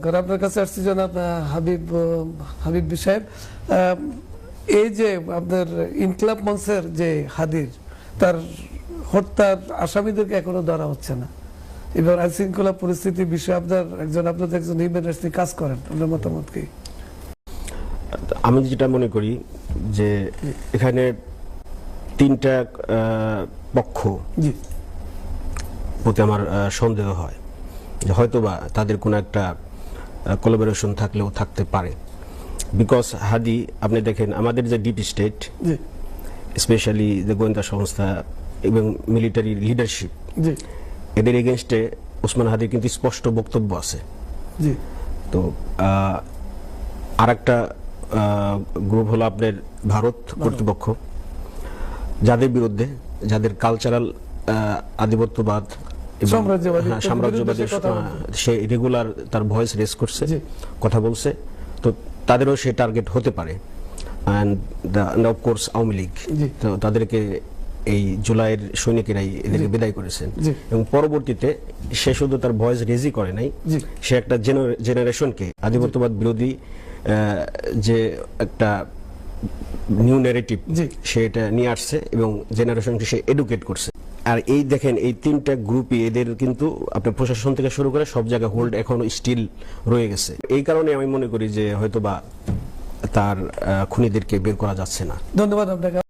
আপনার কাছে আসছি জনাব হাবিব সাহেব, এই যে আপনার ইনকলাব মঞ্চের যে হাদির, তার হত্যার আসামিদেরকে এখনো ধরা হচ্ছে না। এবার আইন শৃঙ্খলা পরিস্থিতির বিষয়ে আপনাদের একজন হিউম্যান রাইটস নিয়ে কাজ করেন, আপনার মতামত কি? আমি যেটা মনে করি যে এখানে তিনটা পক্ষ প্রতি আমার সন্দেহ হয় যে হয়তোবা তাদের কোনো একটা কোলাবোরেশন থাকলেও থাকতে পারে। বিকজ হাদি, আপনি দেখেন আমাদের যে ডিপ স্টেট, স্পেশালি যে গোয়েন্দা সংস্থা এবং মিলিটারি লিডারশিপ, এদের এগেনস্টে ওসমান হাদির কিন্তু স্পষ্ট বক্তব্য আছে। তো আর একটা গ্রুপ হলো আপনার ভারত কর্তৃপক্ষ, যাদের বিরুদ্ধে, যাদের কালচারাল আধিপত্যবাদ সাম্রাজ্যবাদী সে রেগুলার তার ভয়েস রেজ করছে, কথা বলছে, তো তাদেরও সে টার্গেট হতে পারে। And of course Awami League, তো তাদেরকে এই জুলাইয়ের সৈনিকেরাই এদেরকে বিদায় করেছেন। এবং পরবর্তীতে সে শুধু তার ভয়েস রেজই করে নাই, সে একটা জেনারেশনকে আধিপত্যবাদ বিরোধী যে একটা নিউ ন্যারেটিভ সেটা নিয়ে আসছে এবং জেনারেশনকে সে এডুকেট করছে। আর এই দেখেন এই তিনটা গ্রুপই এদের কিন্তু আপনার প্রশাসন থেকে শুরু করে সব জায়গায় হোল্ড এখনো স্টিল রয়ে গেছে। এই কারণে আমি মনে করি যে হয়তোবা তার খুনিদেরকে বের করা যাচ্ছে না। ধন্যবাদ আপনাকে।